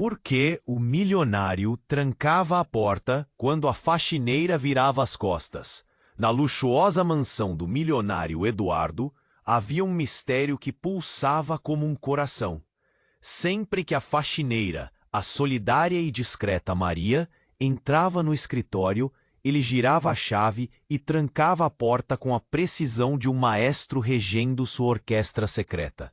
Por que o milionário trancava a porta quando a faxineira virava as costas? Na luxuosa mansão do milionário Eduardo, havia um mistério que pulsava como um coração. Sempre que a faxineira, a solidária e discreta Maria, entrava no escritório, ele girava a chave e trancava a porta com a precisão de um maestro regendo sua orquestra secreta.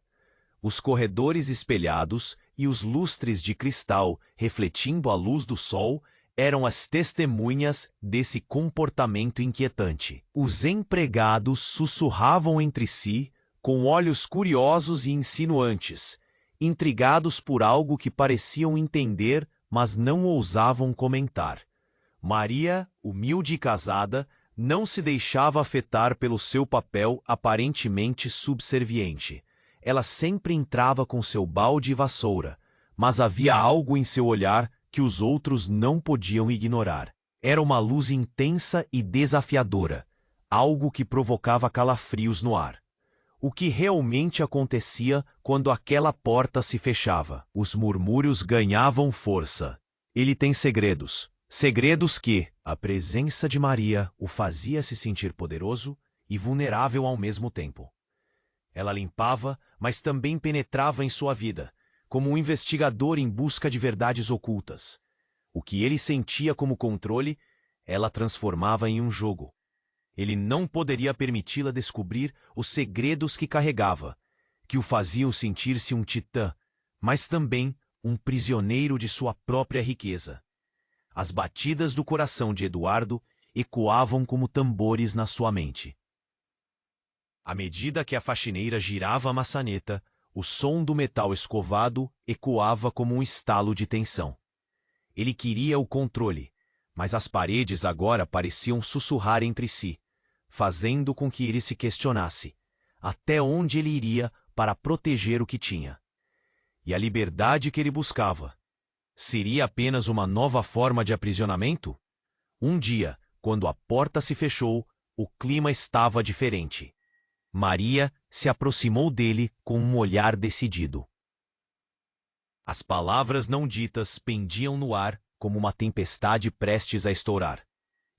Os corredores espelhados e os lustres de cristal refletindo a luz do sol eram as testemunhas desse comportamento inquietante. Os empregados sussurravam entre si, com olhos curiosos e insinuantes, intrigados por algo que pareciam entender, mas não ousavam comentar. Maria, humilde e casada, não se deixava afetar pelo seu papel aparentemente subserviente. Ela sempre entrava com seu balde e vassoura, mas havia algo em seu olhar que os outros não podiam ignorar. Era uma luz intensa e desafiadora, algo que provocava calafrios no ar. O que realmente acontecia quando aquela porta se fechava? Os murmúrios ganhavam força. Ele tem segredos. Segredos que a presença de Maria o fazia se sentir poderoso e vulnerável ao mesmo tempo. Ela limpava, mas também penetrava em sua vida, como um investigador em busca de verdades ocultas. O que ele sentia como controle, ela transformava em um jogo. Ele não poderia permiti-la descobrir os segredos que carregava, que o faziam sentir-se um titã, mas também um prisioneiro de sua própria riqueza. As batidas do coração de Eduardo ecoavam como tambores na sua mente. À medida que a faxineira girava a maçaneta, o som do metal escovado ecoava como um estalo de tensão. Ele queria o controle, mas as paredes agora pareciam sussurrar entre si, fazendo com que ele se questionasse até onde ele iria para proteger o que tinha. E a liberdade que ele buscava seria apenas uma nova forma de aprisionamento? Um dia, quando a porta se fechou, o clima estava diferente. Maria se aproximou dele com um olhar decidido. As palavras não ditas pendiam no ar como uma tempestade prestes a estourar.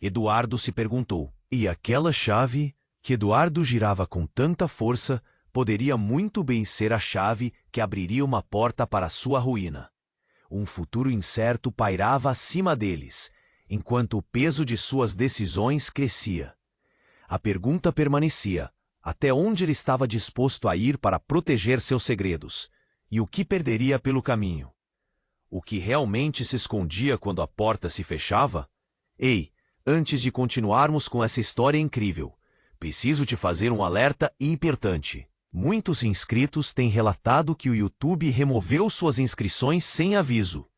Eduardo se perguntou, e aquela chave que Eduardo girava com tanta força poderia muito bem ser a chave que abriria uma porta para sua ruína. Um futuro incerto pairava acima deles, enquanto o peso de suas decisões crescia. A pergunta permanecia: até onde ele estava disposto a ir para proteger seus segredos? E o que perderia pelo caminho? O que realmente se escondia quando a porta se fechava? Ei, antes de continuarmos com essa história incrível, preciso te fazer um alerta importante. Muitos inscritos têm relatado que o YouTube removeu suas inscrições sem aviso.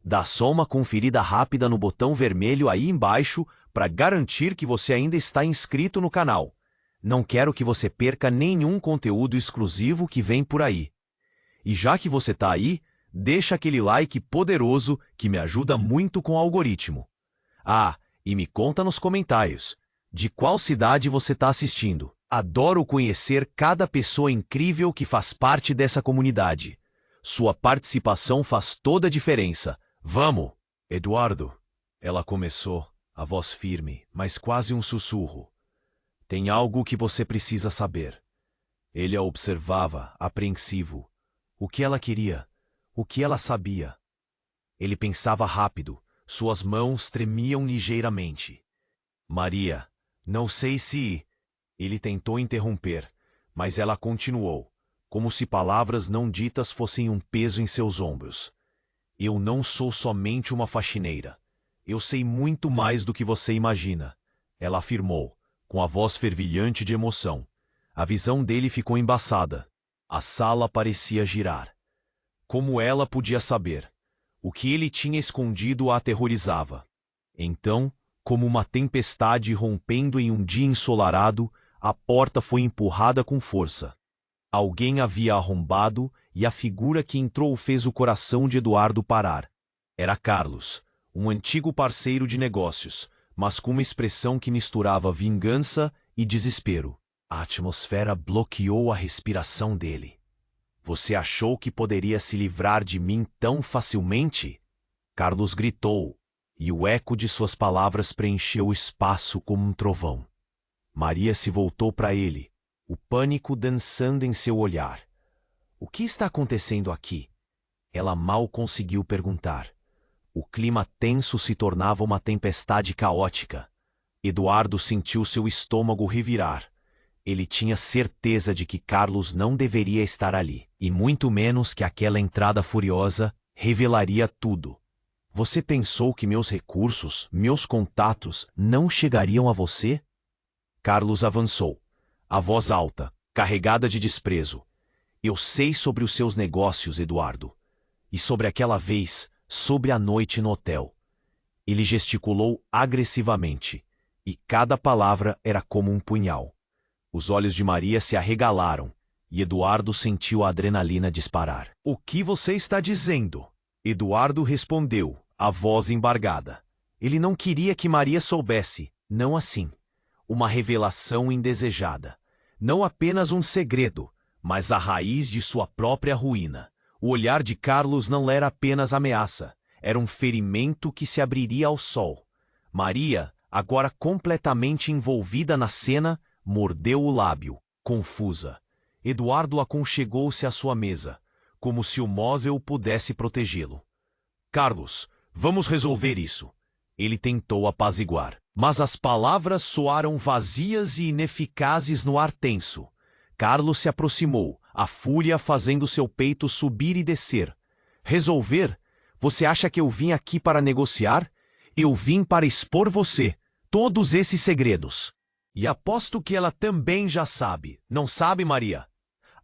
Dá só uma conferida rápida no botão vermelho aí embaixo para garantir que você ainda está inscrito no canal. Não quero que você perca nenhum conteúdo exclusivo que vem por aí. E já que você está aí, deixa aquele like poderoso que me ajuda muito com o algoritmo. Ah, e me conta nos comentários, de qual cidade você está assistindo? Adoro conhecer cada pessoa incrível que faz parte dessa comunidade. Sua participação faz toda a diferença. Vamos! Eduardo, ela começou, a voz firme, mas quase um sussurro. Tem algo que você precisa saber. Ele a observava, apreensivo. O que ela queria? O que ela sabia? Ele pensava rápido, suas mãos tremiam ligeiramente. Maria, não sei se... Ele tentou interromper, mas ela continuou, como se palavras não ditas fossem um peso em seus ombros. Eu não sou somente uma faxineira. Eu sei muito mais do que você imagina, ela afirmou, com a voz fervilhante de emoção. A visão dele ficou embaçada. A sala parecia girar. Como ela podia saber? O que ele tinha escondido a aterrorizava. Então, como uma tempestade rompendo em um dia ensolarado, a porta foi empurrada com força. Alguém havia arrombado e a figura que entrou fez o coração de Eduardo parar. Era Carlos, um antigo parceiro de negócios, mas com uma expressão que misturava vingança e desespero. A atmosfera bloqueou a respiração dele. Você achou que poderia se livrar de mim tão facilmente? Carlos gritou, e o eco de suas palavras preencheu o espaço como um trovão. Maria se voltou para ele, o pânico dançando em seu olhar. O que está acontecendo aqui? Ela mal conseguiu perguntar. O clima tenso se tornava uma tempestade caótica. Eduardo sentiu seu estômago revirar. Ele tinha certeza de que Carlos não deveria estar ali, e muito menos que aquela entrada furiosa revelaria tudo. Você pensou que meus recursos, meus contatos, não chegariam a você? Carlos avançou, a voz alta, carregada de desprezo. Eu sei sobre os seus negócios, Eduardo. E sobre aquela vez, sobre a noite no hotel. Ele gesticulou agressivamente, e cada palavra era como um punhal. Os olhos de Maria se arregalaram, e Eduardo sentiu a adrenalina disparar. O que você está dizendo? Eduardo respondeu, a voz embargada. Ele não queria que Maria soubesse, não assim. Uma revelação indesejada. Não apenas um segredo, mas a raiz de sua própria ruína. O olhar de Carlos não era apenas ameaça, era um ferimento que se abriria ao sol. Maria, agora completamente envolvida na cena, mordeu o lábio, confusa. Eduardo aconchegou-se à sua mesa, como se o móvel pudesse protegê-lo. Carlos, vamos resolver isso. Ele tentou apaziguar, mas as palavras soaram vazias e ineficazes no ar tenso. Carlos se aproximou, a fúria fazendo seu peito subir e descer. Resolver? Você acha que eu vim aqui para negociar? Eu vim para expor você, todos esses segredos. E aposto que ela também já sabe, não sabe, Maria?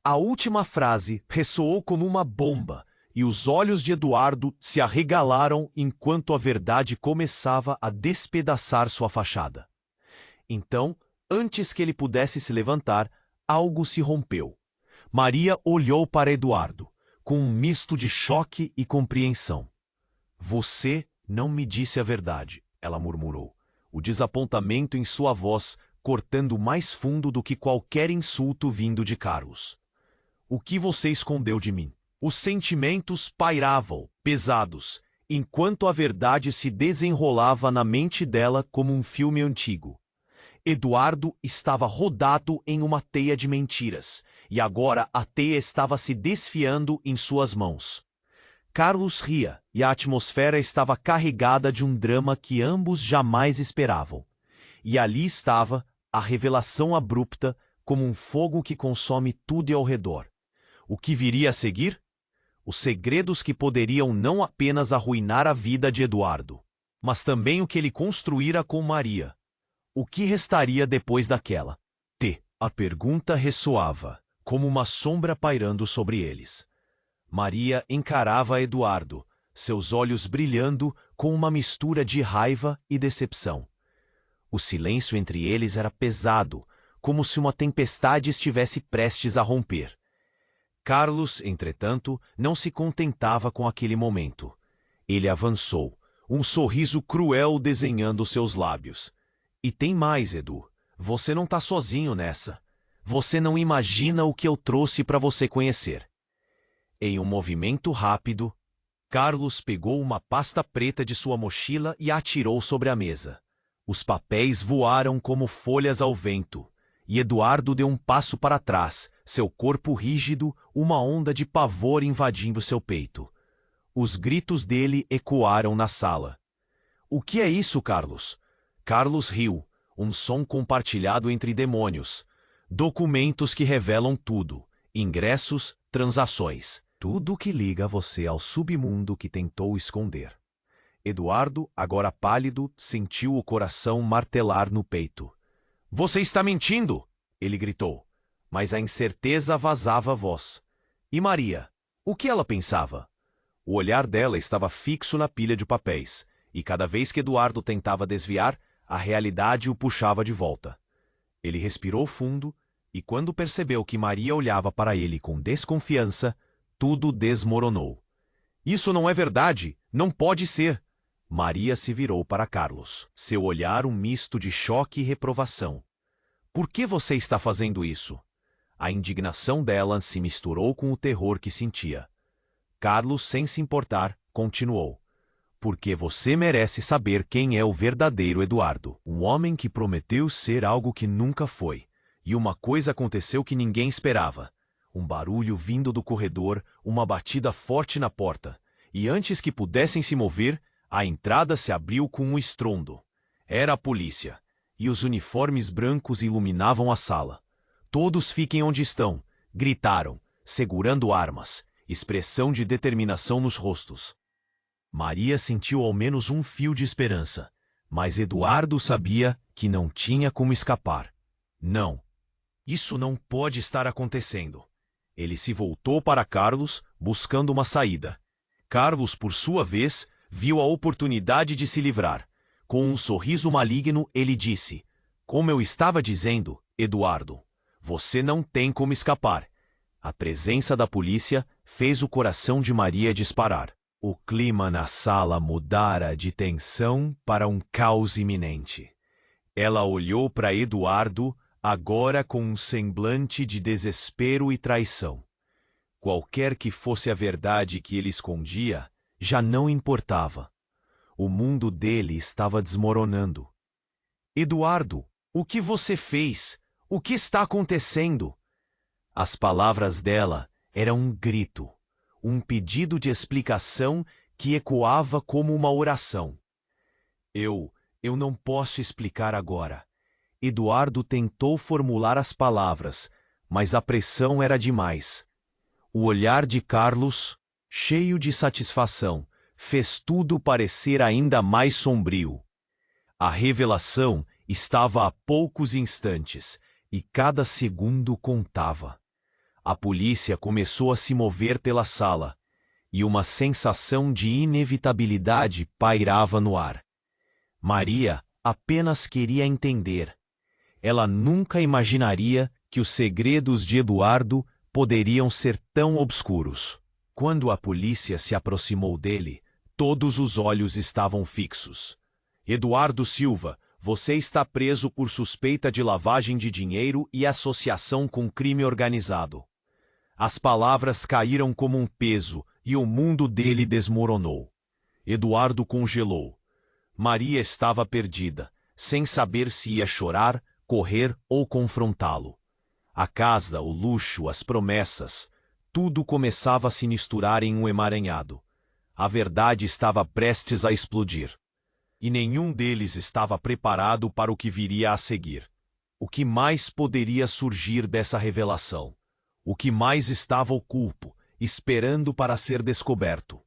A última frase ressoou como uma bomba, e os olhos de Eduardo se arregalaram enquanto a verdade começava a despedaçar sua fachada. Então, antes que ele pudesse se levantar, algo se rompeu. Maria olhou para Eduardo, com um misto de choque e compreensão. Você não me disse a verdade, ela murmurou, o desapontamento em sua voz cortando mais fundo do que qualquer insulto vindo de Carlos. O que você escondeu de mim? Os sentimentos pairavam, pesados, enquanto a verdade se desenrolava na mente dela como um filme antigo. Eduardo estava rodado em uma teia de mentiras, e agora a teia estava se desfiando em suas mãos. Carlos ria, e a atmosfera estava carregada de um drama que ambos jamais esperavam. E ali estava a revelação abrupta, como um fogo que consome tudo ao redor. O que viria a seguir? Os segredos que poderiam não apenas arruinar a vida de Eduardo, mas também o que ele construíra com Maria. O que restaria depois daquela? A pergunta ressoava, como uma sombra pairando sobre eles. Maria encarava Eduardo, seus olhos brilhando com uma mistura de raiva e decepção. O silêncio entre eles era pesado, como se uma tempestade estivesse prestes a romper. Carlos, entretanto, não se contentava com aquele momento. Ele avançou, um sorriso cruel desenhando seus lábios. E tem mais, Edu. Você não está sozinho nessa. Você não imagina o que eu trouxe para você conhecer. Em um movimento rápido, Carlos pegou uma pasta preta de sua mochila e a atirou sobre a mesa. Os papéis voaram como folhas ao vento, e Eduardo deu um passo para trás, seu corpo rígido, uma onda de pavor invadindo seu peito. Os gritos dele ecoaram na sala. O que é isso, Carlos? Carlos riu, um som compartilhado entre demônios. Documentos que revelam tudo, ingressos, transações, tudo que liga você ao submundo que tentou esconder. Eduardo, agora pálido, sentiu o coração martelar no peito. Você está mentindo! Ele gritou, mas a incerteza vazava a voz. E Maria? O que ela pensava? O olhar dela estava fixo na pilha de papéis, e cada vez que Eduardo tentava desviar, a realidade o puxava de volta. Ele respirou fundo, e quando percebeu que Maria olhava para ele com desconfiança, tudo desmoronou. Isso não é verdade! Não pode ser! Maria se virou para Carlos, seu olhar um misto de choque e reprovação. Por que você está fazendo isso? A indignação dela se misturou com o terror que sentia. Carlos, sem se importar, continuou. Porque você merece saber quem é o verdadeiro Eduardo. Um homem que prometeu ser algo que nunca foi. E uma coisa aconteceu que ninguém esperava. Um barulho vindo do corredor, uma batida forte na porta. E antes que pudessem se mover, a entrada se abriu com um estrondo. Era a polícia. E os uniformes brancos iluminavam a sala. Todos fiquem onde estão, gritaram, segurando armas, expressão de determinação nos rostos. Maria sentiu ao menos um fio de esperança, mas Eduardo sabia que não tinha como escapar. Não. Isso não pode estar acontecendo. Ele se voltou para Carlos, buscando uma saída. Carlos, por sua vez, viu a oportunidade de se livrar. Com um sorriso maligno, ele disse: Como eu estava dizendo, Eduardo, você não tem como escapar. A presença da polícia fez o coração de Maria disparar. O clima na sala mudara de tensão para um caos iminente. Ela olhou para Eduardo, agora com um semblante de desespero e traição. Qualquer que fosse a verdade que ele escondia, já não importava. O mundo dele estava desmoronando. Eduardo, o que você fez? O que está acontecendo? As palavras dela eram um grito, um pedido de explicação que ecoava como uma oração. Eu não posso explicar agora. Eduardo tentou formular as palavras, mas a pressão era demais. O olhar de Carlos, cheio de satisfação, fez tudo parecer ainda mais sombrio. A revelação estava a poucos instantes, e cada segundo contava. A polícia começou a se mover pela sala, e uma sensação de inevitabilidade pairava no ar. Maria apenas queria entender. Ela nunca imaginaria que os segredos de Eduardo poderiam ser tão obscuros. Quando a polícia se aproximou dele, todos os olhos estavam fixos. Eduardo Silva, você está preso por suspeita de lavagem de dinheiro e associação com crime organizado. As palavras caíram como um peso e o mundo dele desmoronou. Eduardo congelou. Maria estava perdida, sem saber se ia chorar, correr ou confrontá-lo. A casa, o luxo, as promessas, tudo começava a se misturar em um emaranhado. A verdade estava prestes a explodir. E nenhum deles estava preparado para o que viria a seguir. O que mais poderia surgir dessa revelação? O que mais estava oculto, esperando para ser descoberto?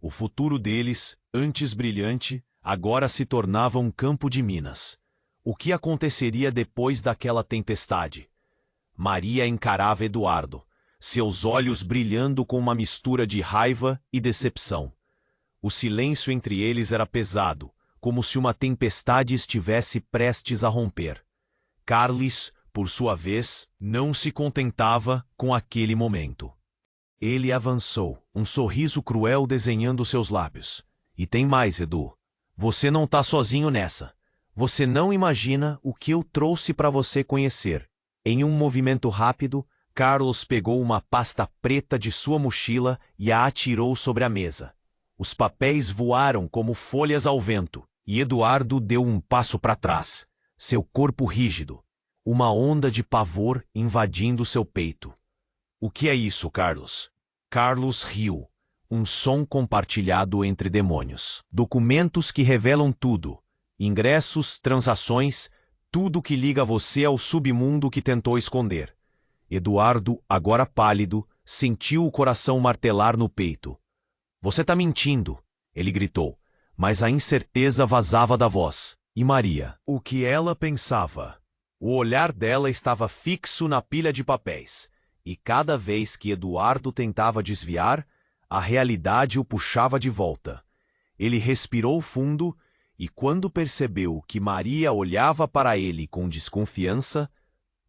O futuro deles, antes brilhante, agora se tornava um campo de minas. O que aconteceria depois daquela tempestade? Maria encarava Eduardo, seus olhos brilhando com uma mistura de raiva e decepção. O silêncio entre eles era pesado, como se uma tempestade estivesse prestes a romper. Carlos, por sua vez, não se contentava com aquele momento. Ele avançou, um sorriso cruel desenhando seus lábios. E tem mais, Edu. Você não está sozinho nessa. Você não imagina o que eu trouxe para você conhecer. Em um movimento rápido, Carlos pegou uma pasta preta de sua mochila e a atirou sobre a mesa. Os papéis voaram como folhas ao vento, e Eduardo deu um passo para trás, seu corpo rígido, uma onda de pavor invadindo seu peito. O que é isso, Carlos? Carlos riu, um som compartilhado entre demônios. Documentos que revelam tudo, ingressos, transações, tudo que liga você ao submundo que tentou esconder. Eduardo, agora pálido, sentiu o coração martelar no peito. Você está mentindo, ele gritou, mas a incerteza vazava da voz. E Maria, o que ela pensava? O olhar dela estava fixo na pilha de papéis, e cada vez que Eduardo tentava desviar, a realidade o puxava de volta. Ele respirou fundo e, quando percebeu que Maria olhava para ele com desconfiança,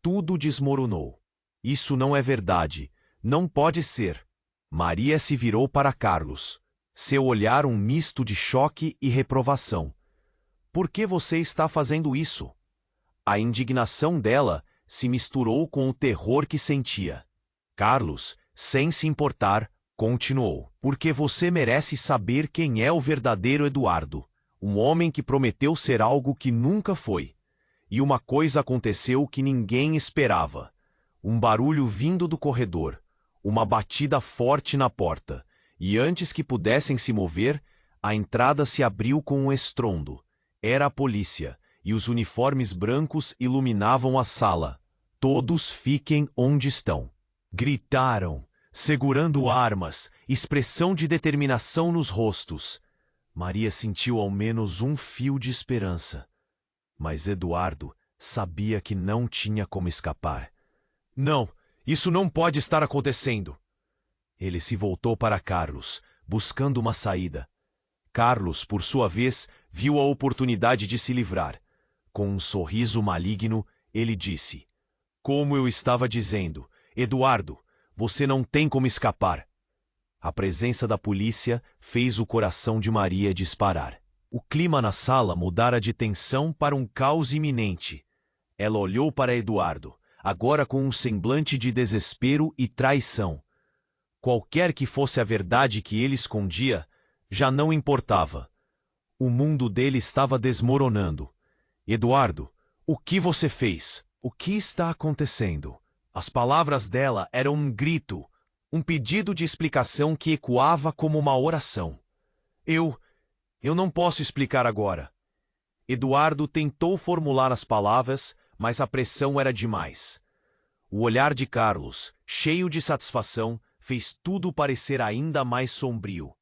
tudo desmoronou. Isso não é verdade. Não pode ser. Maria se virou para Carlos, seu olhar um misto de choque e reprovação. Por que você está fazendo isso? A indignação dela se misturou com o terror que sentia. Carlos, sem se importar, continuou. Porque você merece saber quem é o verdadeiro Eduardo. Um homem que prometeu ser algo que nunca foi. E uma coisa aconteceu que ninguém esperava. Um barulho vindo do corredor. Uma batida forte na porta. E antes que pudessem se mover, a entrada se abriu com um estrondo. Era a polícia, e os uniformes brancos iluminavam a sala. Todos fiquem onde estão. Gritaram, segurando armas, expressão de determinação nos rostos. Maria sentiu ao menos um fio de esperança. Mas Eduardo sabia que não tinha como escapar. Não, isso não pode estar acontecendo. Ele se voltou para Carlos, buscando uma saída. Carlos, por sua vez, viu a oportunidade de se livrar. Com um sorriso maligno, ele disse: Como eu estava dizendo, Eduardo, você não tem como escapar. A presença da polícia fez o coração de Maria disparar. O clima na sala mudara de tensão para um caos iminente. Ela olhou para Eduardo, agora com um semblante de desespero e traição. Qualquer que fosse a verdade que ele escondia, já não importava. O mundo dele estava desmoronando. Eduardo, o que você fez? O que está acontecendo? As palavras dela eram um grito, um pedido de explicação que ecoava como uma oração. Eu não posso explicar agora. Eduardo tentou formular as palavras, mas a pressão era demais. O olhar de Carlos, cheio de satisfação, fez tudo parecer ainda mais sombrio.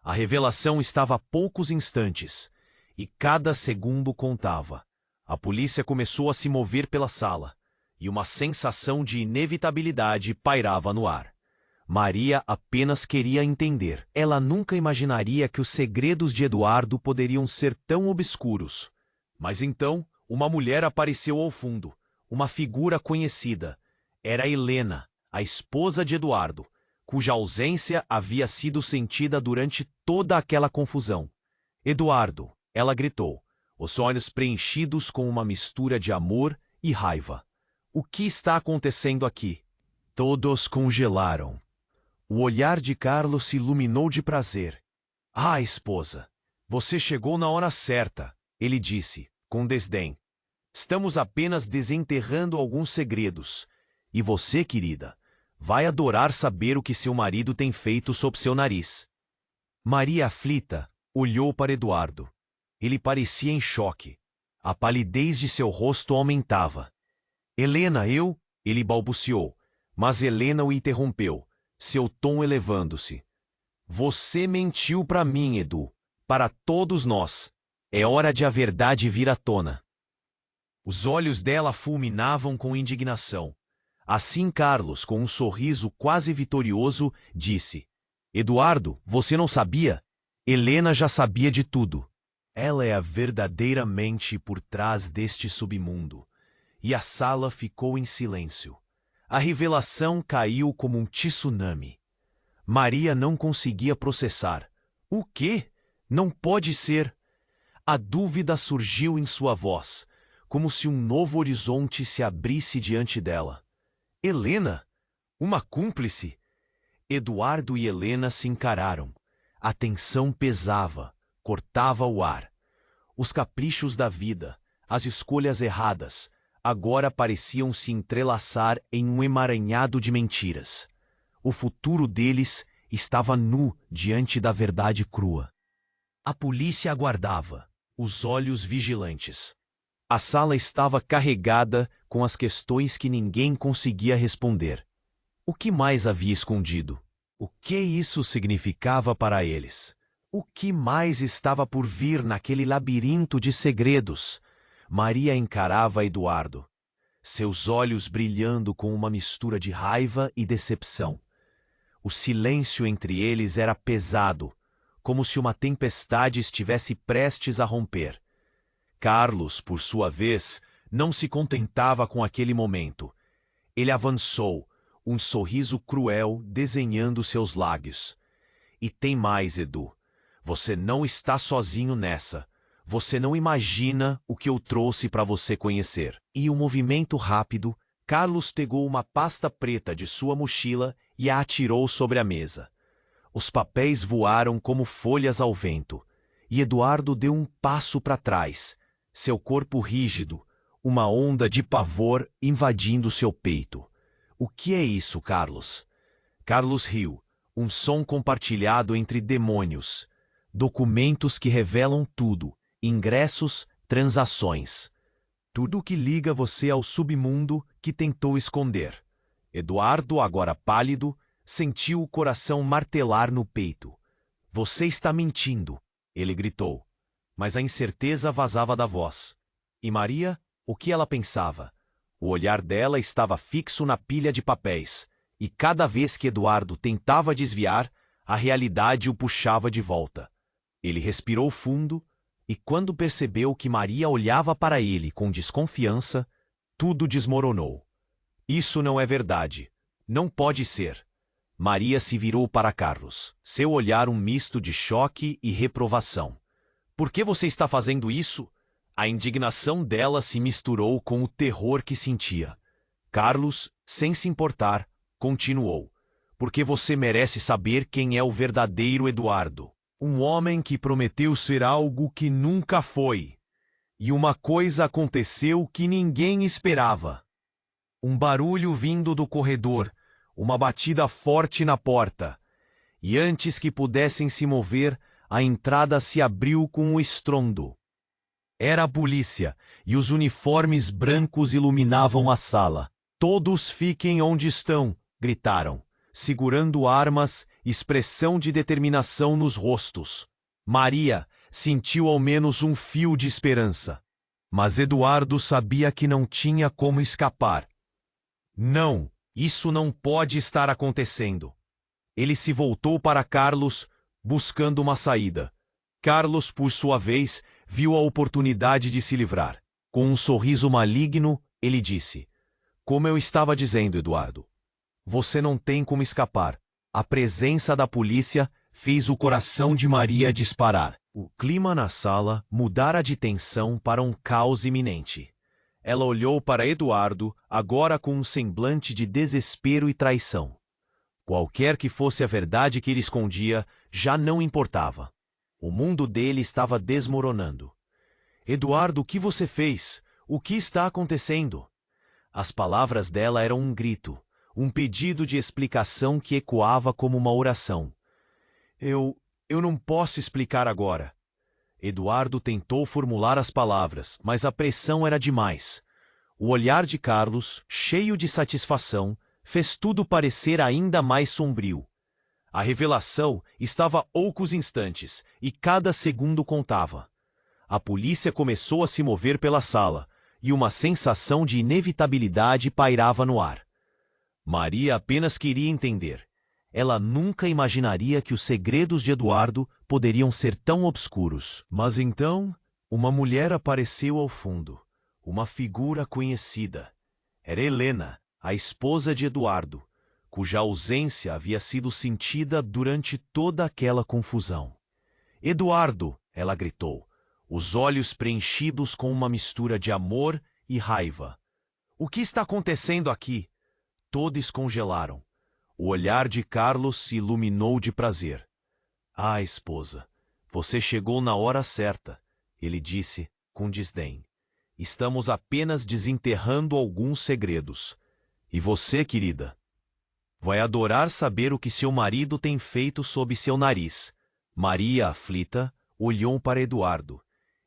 A revelação estava a poucos instantes, e cada segundo contava. A polícia começou a se mover pela sala, e uma sensação de inevitabilidade pairava no ar. Maria apenas queria entender. Ela nunca imaginaria que os segredos de Eduardo poderiam ser tão obscuros. Mas então, uma mulher apareceu ao fundo, uma figura conhecida. Era Helena, a esposa de Eduardo, cuja ausência havia sido sentida durante toda aquela confusão. Eduardo, ela gritou, os olhos preenchidos com uma mistura de amor e raiva. O que está acontecendo aqui? Todos congelaram. O olhar de Carlos se iluminou de prazer. Ah, esposa, você chegou na hora certa, ele disse, com desdém. Estamos apenas desenterrando alguns segredos. E você, querida, vai adorar saber o que seu marido tem feito sob seu nariz. Maria, aflita, olhou para Eduardo. Ele parecia em choque. A palidez de seu rosto aumentava. Helena, ele balbuciou, mas Helena o interrompeu, seu tom elevando-se. Você mentiu para mim, Edu, para todos nós. É hora de a verdade vir à tona. Os olhos dela fulminavam com indignação. Assim Carlos, com um sorriso quase vitorioso, disse: Eduardo, você não sabia? Helena já sabia de tudo. Ela é a verdadeira mente por trás deste submundo. E a sala ficou em silêncio. A revelação caiu como um tsunami. Maria não conseguia processar. O quê? Não pode ser. A dúvida surgiu em sua voz, como se um novo horizonte se abrisse diante dela. Helena? Uma cúmplice? Eduardo e Helena se encararam. A tensão pesava, cortava o ar. Os caprichos da vida, as escolhas erradas, agora pareciam se entrelaçar em um emaranhado de mentiras. O futuro deles estava nu diante da verdade crua. A polícia aguardava, os olhos vigilantes. A sala estava carregada com as questões que ninguém conseguia responder. O que mais havia escondido? O que isso significava para eles? O que mais estava por vir naquele labirinto de segredos? Maria encarava Eduardo, seus olhos brilhando com uma mistura de raiva e decepção. O silêncio entre eles era pesado, como se uma tempestade estivesse prestes a romper. Carlos, por sua vez, não se contentava com aquele momento. Ele avançou, um sorriso cruel desenhando seus lábios. E tem mais, Edu. Você não está sozinho nessa. Você não imagina o que eu trouxe para você conhecer. E um movimento rápido, Carlos pegou uma pasta preta de sua mochila e a atirou sobre a mesa. Os papéis voaram como folhas ao vento, e Eduardo deu um passo para trás, seu corpo rígido, uma onda de pavor invadindo seu peito. O que é isso, Carlos? Carlos riu, um som compartilhado entre demônios. Documentos que revelam tudo, ingressos, transações. Tudo que liga você ao submundo que tentou esconder. Eduardo, agora pálido, sentiu o coração martelar no peito. Você está mentindo, ele gritou. Mas a incerteza vazava da voz. E Maria, o que ela pensava? O olhar dela estava fixo na pilha de papéis, e cada vez que Eduardo tentava desviar, a realidade o puxava de volta. Ele respirou fundo, e quando percebeu que Maria olhava para ele com desconfiança, tudo desmoronou. Isso não é verdade. Não pode ser. Maria se virou para Carlos, seu olhar um misto de choque e reprovação. Por que você está fazendo isso? A indignação dela se misturou com o terror que sentia. Carlos, sem se importar, continuou. Porque você merece saber quem é o verdadeiro Eduardo. Um homem que prometeu ser algo que nunca foi. E uma coisa aconteceu que ninguém esperava. Um barulho vindo do corredor, uma batida forte na porta. E antes que pudessem se mover, a entrada se abriu com um estrondo. Era a polícia, e os uniformes brancos iluminavam a sala. Todos fiquem onde estão, gritaram, segurando armas, expressão de determinação nos rostos. Maria sentiu ao menos um fio de esperança. Mas Eduardo sabia que não tinha como escapar. Não, isso não pode estar acontecendo. Ele se voltou para Carlos, buscando uma saída. Carlos, por sua vez, viu a oportunidade de se livrar. Com um sorriso maligno, ele disse: Como eu estava dizendo, Eduardo, você não tem como escapar. A presença da polícia fez o coração de Maria disparar. O clima na sala mudara de tensão para um caos iminente. Ela olhou para Eduardo, agora com um semblante de desespero e traição. Qualquer que fosse a verdade que ele escondia, já não importava. O mundo dele estava desmoronando. Eduardo, o que você fez? O que está acontecendo? As palavras dela eram um grito, um pedido de explicação que ecoava como uma oração. Eu não posso explicar agora. Eduardo tentou formular as palavras, mas a pressão era demais. O olhar de Carlos, cheio de satisfação, fez tudo parecer ainda mais sombrio. A revelação estava a poucos instantes, e cada segundo contava. A polícia começou a se mover pela sala, e uma sensação de inevitabilidade pairava no ar. Maria apenas queria entender. Ela nunca imaginaria que os segredos de Eduardo poderiam ser tão obscuros. Mas então, uma mulher apareceu ao fundo. Uma figura conhecida. Era Helena, a esposa de Eduardo, cuja ausência havia sido sentida durante toda aquela confusão. Eduardo, ela gritou, os olhos preenchidos com uma mistura de amor e raiva. O que está acontecendo aqui? Todos congelaram. O olhar de Carlos se iluminou de prazer. Ah, esposa, você chegou na hora certa, ele disse com desdém. Estamos apenas desenterrando alguns segredos. E você, querida, vai adorar saber o que seu marido tem feito sob seu nariz. Maria, aflita, olhou para Eduardo.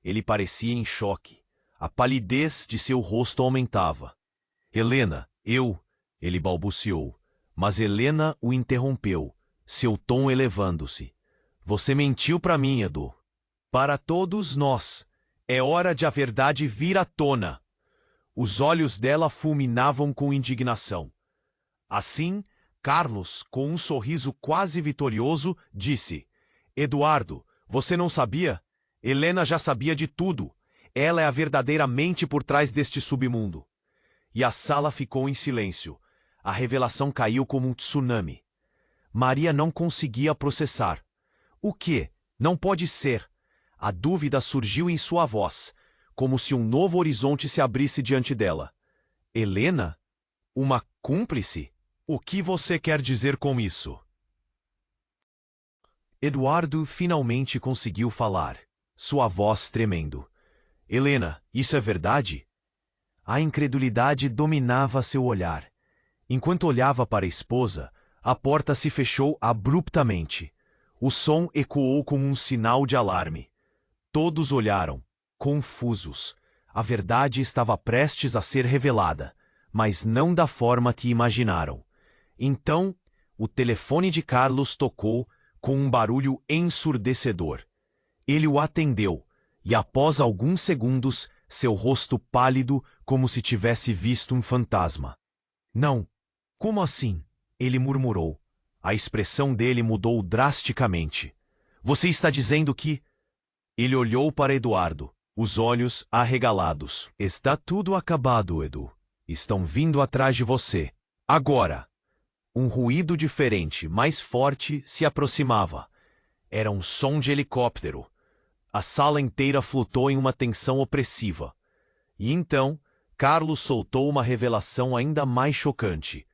Ele parecia em choque. A palidez de seu rosto aumentava. Helena, ele balbuciou. Mas Helena o interrompeu, seu tom elevando-se. Você mentiu para mim, Edu. Para todos nós. É hora de a verdade vir à tona. Os olhos dela fulminavam com indignação. Assim, Carlos, com um sorriso quase vitorioso, disse: Eduardo, você não sabia? Helena já sabia de tudo. Ela é a verdadeira mente por trás deste submundo. E a sala ficou em silêncio. A revelação caiu como um tsunami. Maria não conseguia processar. O quê? Não pode ser. A dúvida surgiu em sua voz, como se um novo horizonte se abrisse diante dela. Helena? Uma cúmplice? O que você quer dizer com isso? Eduardo finalmente conseguiu falar, sua voz tremendo. Helena, isso é verdade? A incredulidade dominava seu olhar. Enquanto olhava para a esposa, a porta se fechou abruptamente. O som ecoou como um sinal de alarme. Todos olharam, confusos. A verdade estava prestes a ser revelada, mas não da forma que imaginaram. Então, o telefone de Carlos tocou com um barulho ensurdecedor. Ele o atendeu, e após alguns segundos, seu rosto pálido como se tivesse visto um fantasma. Não, como assim? Ele murmurou. A expressão dele mudou drasticamente. Você está dizendo que... Ele olhou para Eduardo, os olhos arregalados. Está tudo acabado, Edu. Estão vindo atrás de você. Agora! Um ruído diferente, mais forte, se aproximava. Era um som de helicóptero. A sala inteira flutuou em uma tensão opressiva. E então, Carlos soltou uma revelação ainda mais chocante.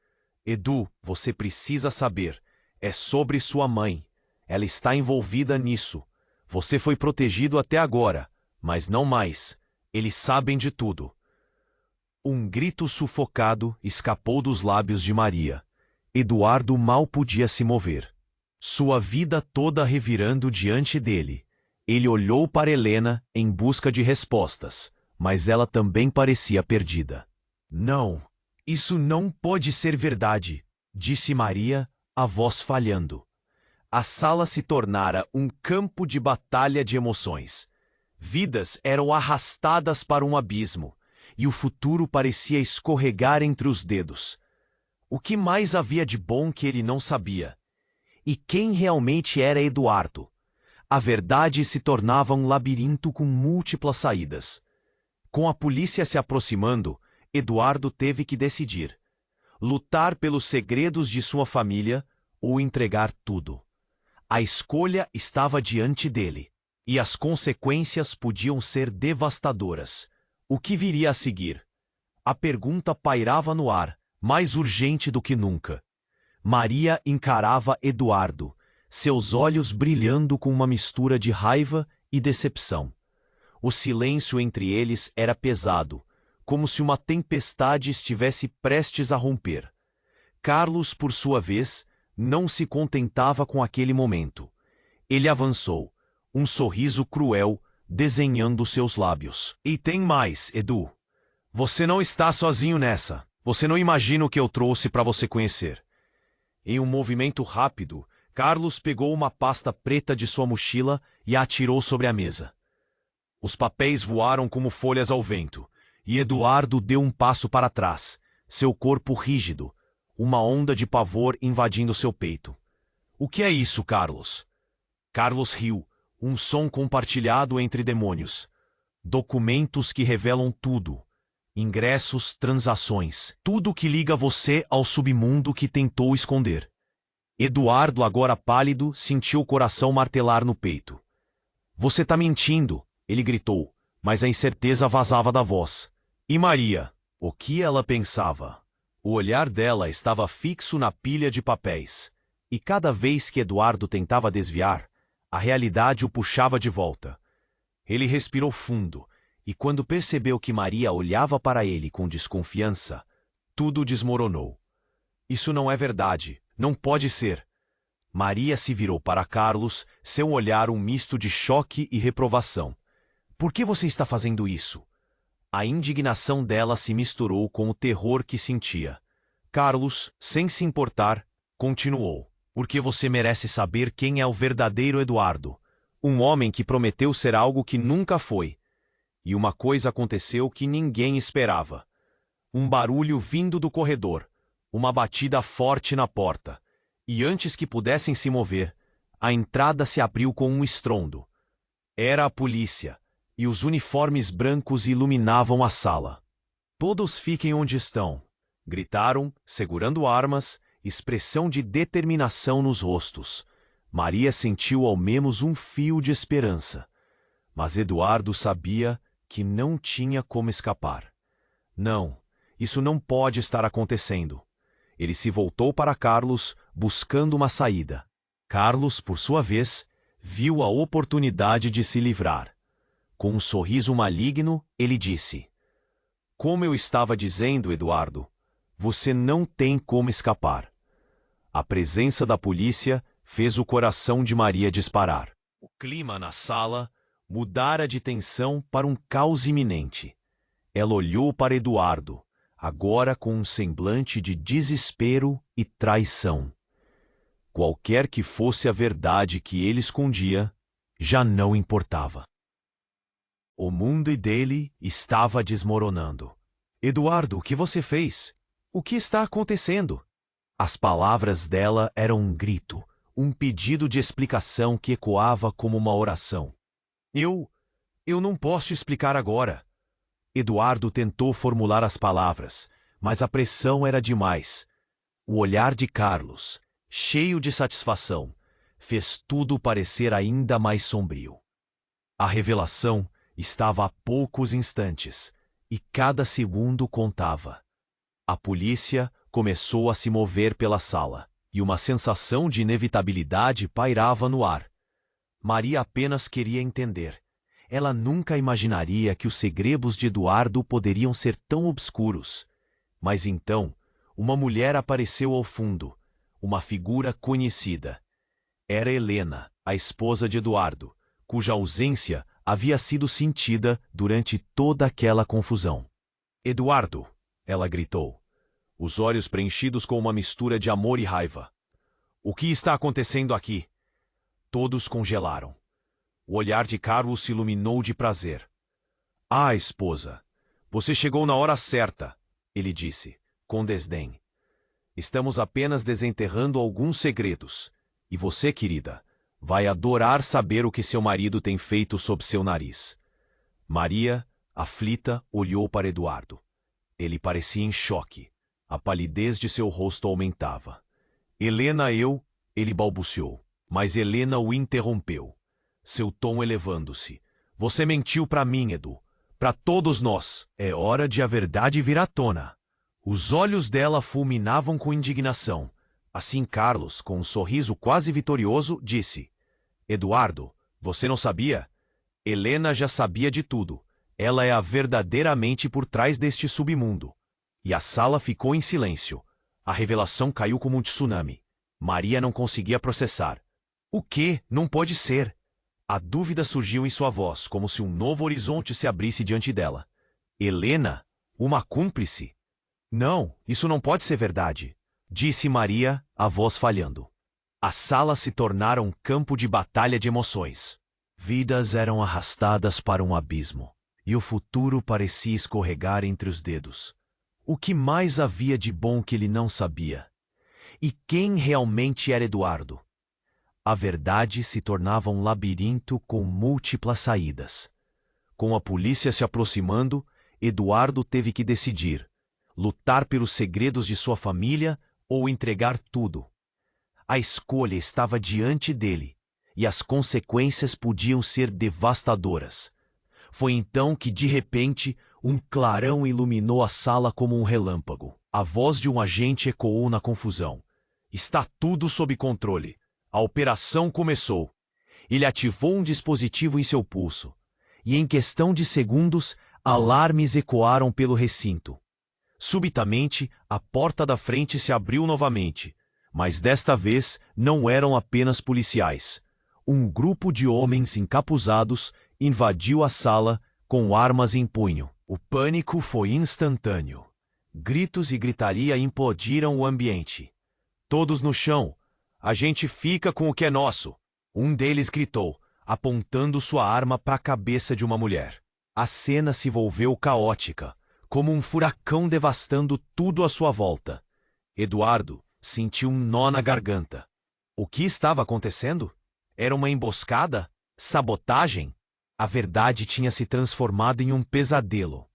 Edu, você precisa saber. É sobre sua mãe. Ela está envolvida nisso. Você foi protegido até agora, mas não mais. Eles sabem de tudo. Um grito sufocado escapou dos lábios de Maria. Eduardo mal podia se mover. Sua vida toda revirando diante dele. Ele olhou para Helena em busca de respostas, mas ela também parecia perdida. Não, isso não pode ser verdade, disse Maria, a voz falhando. A sala se tornara um campo de batalha de emoções. Vidas eram arrastadas para um abismo, e o futuro parecia escorregar entre os dedos. O que mais havia de bom que ele não sabia? E quem realmente era Eduardo? A verdade se tornava um labirinto com múltiplas saídas. Com a polícia se aproximando, Eduardo teve que decidir: lutar pelos segredos de sua família ou entregar tudo. A escolha estava diante dele, e as consequências podiam ser devastadoras. O que viria a seguir? A pergunta pairava no ar, mais urgente do que nunca. Maria encarava Eduardo, seus olhos brilhando com uma mistura de raiva e decepção. O silêncio entre eles era pesado, como se uma tempestade estivesse prestes a romper. Carlos, por sua vez, não se contentava com aquele momento. Ele avançou, um sorriso cruel desenhando seus lábios. E tem mais, Edu. Você não está sozinho nessa. Você não imagina o que eu trouxe para você conhecer. Em um movimento rápido, Carlos pegou uma pasta preta de sua mochila e a atirou sobre a mesa. Os papéis voaram como folhas ao vento, e Eduardo deu um passo para trás, seu corpo rígido, uma onda de pavor invadindo seu peito. O que é isso, Carlos? Carlos riu, um som compartilhado entre demônios. Documentos que revelam tudo. Ingressos, transações, tudo que liga você ao submundo que tentou esconder. Eduardo, agora pálido, sentiu o coração martelar no peito. Você tá mentindo, ele gritou, mas a incerteza vazava da voz. E Maria? O que ela pensava? O olhar dela estava fixo na pilha de papéis, e cada vez que Eduardo tentava desviar, a realidade o puxava de volta. Ele respirou fundo, e quando percebeu que Maria olhava para ele com desconfiança, tudo desmoronou. Isso não é verdade, não pode ser. Maria se virou para Carlos, seu olhar um misto de choque e reprovação. Por que você está fazendo isso? A indignação dela se misturou com o terror que sentia. Carlos, sem se importar, continuou. Porque você merece saber quem é o verdadeiro Eduardo. Um homem que prometeu ser algo que nunca foi. E uma coisa aconteceu que ninguém esperava. Um barulho vindo do corredor, uma batida forte na porta, e antes que pudessem se mover, a entrada se abriu com um estrondo. Era a polícia, e os uniformes brancos iluminavam a sala. Todos fiquem onde estão, gritaram, segurando armas, expressão de determinação nos rostos. Maria sentiu ao menos um fio de esperança. Mas Eduardo sabia que não tinha como escapar. Não, Isso não pode estar acontecendo. Ele se voltou para Carlos, buscando uma saída. Carlos, por sua vez, viu a oportunidade de se livrar. Com um sorriso maligno, ele disse: "Como eu estava dizendo, Eduardo, você não tem como escapar." A presença da polícia fez o coração de Maria disparar. O clima na sala mudara de tensão para um caos iminente. Ela olhou para Eduardo, agora com um semblante de desespero e traição. Qualquer que fosse a verdade que ele escondia, já não importava. O mundo dele estava desmoronando. "Eduardo, o que você fez? O que está acontecendo?" As palavras dela eram um grito, um pedido de explicação que ecoava como uma oração. Eu não posso explicar agora." Eduardo tentou formular as palavras, mas a pressão era demais. O olhar de Carlos, cheio de satisfação, fez tudo parecer ainda mais sombrio. A revelação estava a poucos instantes, e cada segundo contava. A polícia começou a se mover pela sala, e uma sensação de inevitabilidade pairava no ar. Maria apenas queria entender. Ela nunca imaginaria que os segredos de Eduardo poderiam ser tão obscuros. Mas então, uma mulher apareceu ao fundo, uma figura conhecida. Era Helena, a esposa de Eduardo, cuja ausência havia sido sentida durante toda aquela confusão. "Eduardo!" ela gritou, os olhos preenchidos com uma mistura de amor e raiva. "O que está acontecendo aqui?" Todos congelaram. O olhar de Carlos se iluminou de prazer. "Ah, esposa, você chegou na hora certa", ele disse, com desdém. "Estamos apenas desenterrando alguns segredos, e você, querida, vai adorar saber o que seu marido tem feito sob seu nariz." Maria, aflita, olhou para Eduardo. Ele parecia em choque. A palidez de seu rosto aumentava. "Helena, ele balbuciou, mas Helena o interrompeu, seu tom elevando-se. "Você mentiu para mim, Edu. Para todos nós. É hora de a verdade vir à tona." Os olhos dela fulminavam com indignação. Assim Carlos, com um sorriso quase vitorioso, disse: "Eduardo, você não sabia? Helena já sabia de tudo. Ela é a verdadeiramente por trás deste submundo." E a sala ficou em silêncio. A revelação caiu como um tsunami. Maria não conseguia processar. "O quê? Não pode ser." A dúvida surgiu em sua voz, como se um novo horizonte se abrisse diante dela. "Helena? Uma cúmplice?" "Não, isso não pode ser verdade", disse Maria, a voz falhando. A sala se tornara um campo de batalha de emoções. Vidas eram arrastadas para um abismo, e o futuro parecia escorregar entre os dedos. O que mais havia de bom que ele não sabia? E quem realmente era Eduardo? A verdade se tornava um labirinto com múltiplas saídas. Com a polícia se aproximando, Eduardo teve que decidir: lutar pelos segredos de sua família ou entregar tudo. A escolha estava diante dele, e as consequências podiam ser devastadoras. Foi então que, de repente, um clarão iluminou a sala como um relâmpago. A voz de um agente ecoou na confusão. "Está tudo sob controle. A operação começou." Ele ativou um dispositivo em seu pulso, e em questão de segundos, alarmes ecoaram pelo recinto. Subitamente, a porta da frente se abriu novamente, mas desta vez não eram apenas policiais. Um grupo de homens encapuzados invadiu a sala com armas em punho. O pânico foi instantâneo. Gritos e gritaria implodiram o ambiente. "Todos no chão! A gente fica com o que é nosso!" Um deles gritou, apontando sua arma para a cabeça de uma mulher. A cena se volveu caótica, como um furacão devastando tudo à sua volta. Eduardo sentiu um nó na garganta. O que estava acontecendo? Era uma emboscada? Sabotagem? A verdade tinha se transformado em um pesadelo.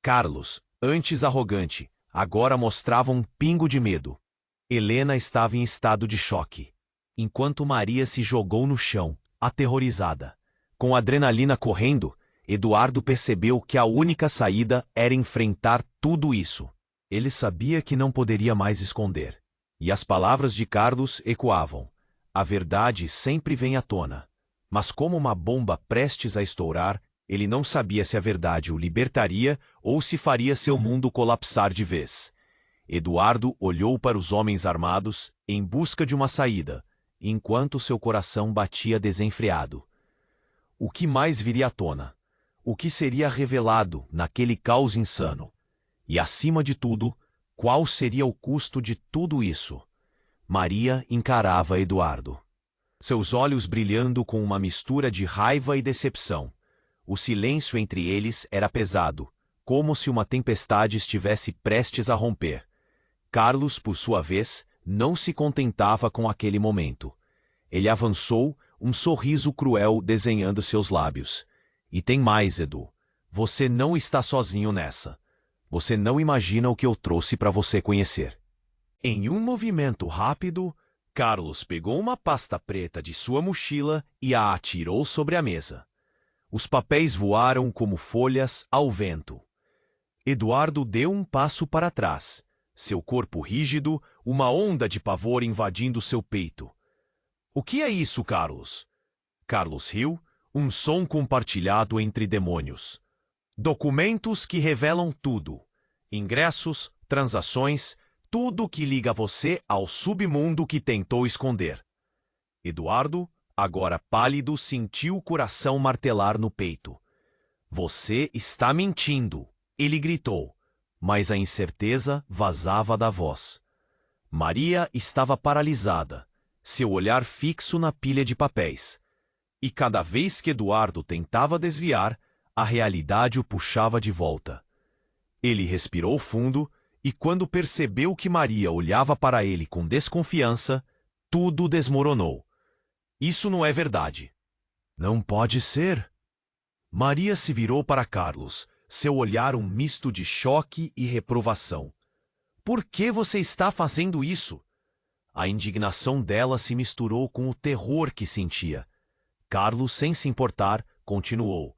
Carlos, antes arrogante, agora mostrava um pingo de medo. Helena estava em estado de choque, enquanto Maria se jogou no chão, aterrorizada. Com a adrenalina correndo, Eduardo percebeu que a única saída era enfrentar tudo isso. Ele sabia que não poderia mais esconder. E as palavras de Carlos ecoavam. A verdade sempre vem à tona. Mas como uma bomba prestes a estourar, ele não sabia se a verdade o libertaria ou se faria seu mundo colapsar de vez. Eduardo olhou para os homens armados em busca de uma saída, enquanto seu coração batia desenfreado. O que mais viria à tona? O que seria revelado naquele caos insano? E, acima de tudo, qual seria o custo de tudo isso? Maria encarava Eduardo. Seus olhos brilhando com uma mistura de raiva e decepção. O silêncio entre eles era pesado, como se uma tempestade estivesse prestes a romper. Carlos, por sua vez, não se contentava com aquele momento. Ele avançou, um sorriso cruel desenhando seus lábios. E tem mais, Edu. Você não está sozinho nessa. Você não imagina o que eu trouxe para você conhecer. Em um movimento rápido, Carlos pegou uma pasta preta de sua mochila e a atirou sobre a mesa. Os papéis voaram como folhas ao vento. Eduardo deu um passo para trás. Seu corpo rígido, uma onda de pavor invadindo seu peito. O que é isso, Carlos? Carlos riu, um som compartilhado entre demônios. Documentos que revelam tudo. Ingressos, transações, tudo que liga você ao submundo que tentou esconder. Eduardo, agora pálido, sentiu o coração martelar no peito. Você está mentindo, ele gritou, mas a incerteza vazava da voz. Maria estava paralisada, seu olhar fixo na pilha de papéis. E cada vez que Eduardo tentava desviar, a realidade o puxava de volta. Ele respirou fundo e, quando percebeu que Maria olhava para ele com desconfiança, tudo desmoronou. Isso não é verdade. Não pode ser. Maria se virou para Carlos, seu olhar um misto de choque e reprovação. Por que você está fazendo isso? A indignação dela se misturou com o terror que sentia. Carlos, sem se importar, continuou.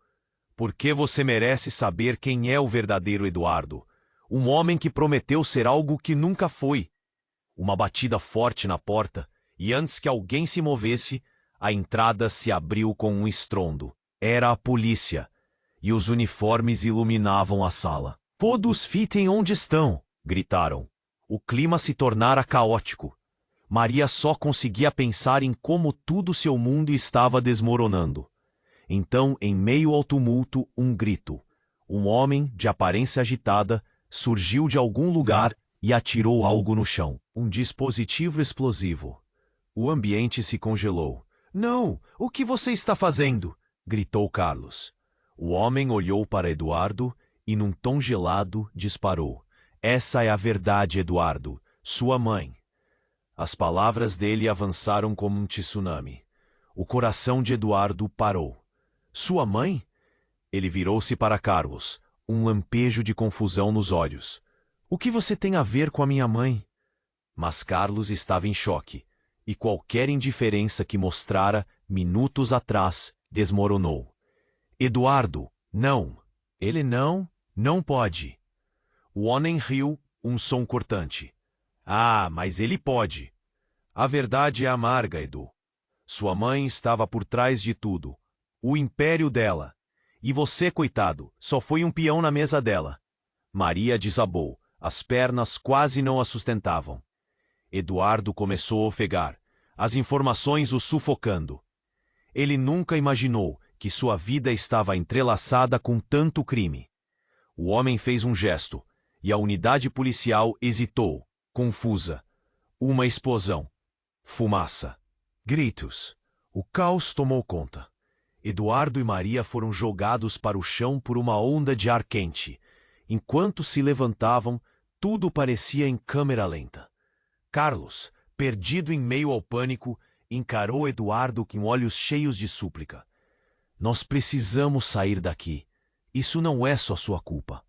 Porque você merece saber quem é o verdadeiro Eduardo. Um homem que prometeu ser algo que nunca foi. Uma batida forte na porta, e antes que alguém se movesse, a entrada se abriu com um estrondo. Era a polícia, e os uniformes iluminavam a sala. Todos fiquem onde estão, gritaram. O clima se tornara caótico. Maria só conseguia pensar em como todo seu mundo estava desmoronando. Então, em meio ao tumulto, um grito. Um homem, de aparência agitada, surgiu de algum lugar e atirou algo no chão. Um dispositivo explosivo. O ambiente se congelou. Não! O que você está fazendo? Gritou Carlos. O homem olhou para Eduardo e, num tom gelado, disparou. Essa é a verdade, Eduardo. Sua mãe. As palavras dele avançaram como um tsunami. O coração de Eduardo parou. Sua mãe? Ele virou-se para Carlos, um lampejo de confusão nos olhos. O que você tem a ver com a minha mãe? Mas Carlos estava em choque, e qualquer indiferença que mostrara minutos atrás desmoronou. Eduardo, não! Ele não pode. O homem riu, um som cortante. Ah, mas ele pode. A verdade é amarga, Edu. Sua mãe estava por trás de tudo. O império dela. E você, coitado, só foi um peão na mesa dela. Maria desabou. As pernas quase não a sustentavam. Eduardo começou a ofegar, as informações o sufocando. Ele nunca imaginou que sua vida estava entrelaçada com tanto crime. O homem fez um gesto, e a unidade policial hesitou, confusa. Uma explosão. Fumaça. Gritos. O caos tomou conta. Eduardo e Maria foram jogados para o chão por uma onda de ar quente. Enquanto se levantavam, tudo parecia em câmera lenta. Carlos, perdido em meio ao pânico, encarou Eduardo com olhos cheios de súplica. Nós precisamos sair daqui. Isso não é só sua culpa.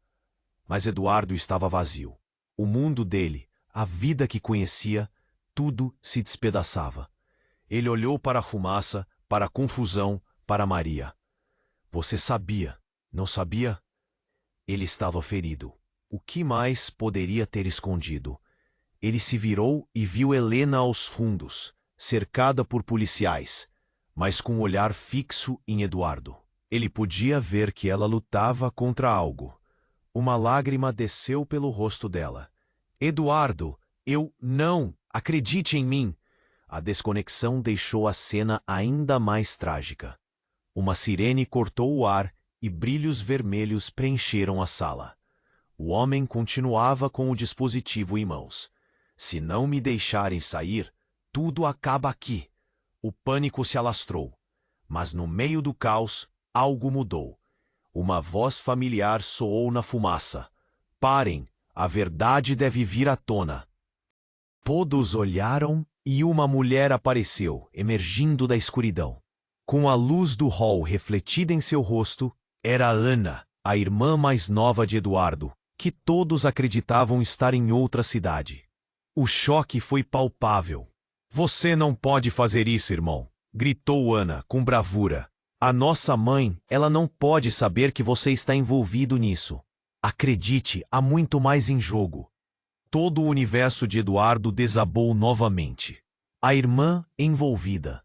Mas Eduardo estava vazio. O mundo dele, a vida que conhecia, tudo se despedaçava. Ele olhou para a fumaça, para a confusão, para Maria. Você sabia, não sabia? Ele estava ferido. O que mais poderia ter escondido? Ele se virou e viu Helena aos fundos, cercada por policiais, mas com um olhar fixo em Eduardo. Ele podia ver que ela lutava contra algo. Uma lágrima desceu pelo rosto dela. Eduardo, eu não! Acredite em mim! A desconexão deixou a cena ainda mais trágica. Uma sirene cortou o ar e brilhos vermelhos preencheram a sala. O homem continuava com o dispositivo em mãos. Se não me deixarem sair, tudo acaba aqui. O pânico se alastrou. Mas no meio do caos, algo mudou. Uma voz familiar soou na fumaça. Parem, a verdade deve vir à tona. Todos olharam e uma mulher apareceu, emergindo da escuridão. Com a luz do hall refletida em seu rosto, era Ana, a irmã mais nova de Eduardo, que todos acreditavam estar em outra cidade. O choque foi palpável. Você não pode fazer isso, irmão, gritou Ana com bravura. A nossa mãe, ela não pode saber que você está envolvido nisso. Acredite, há muito mais em jogo. Todo o universo de Eduardo desabou novamente. A irmã envolvida.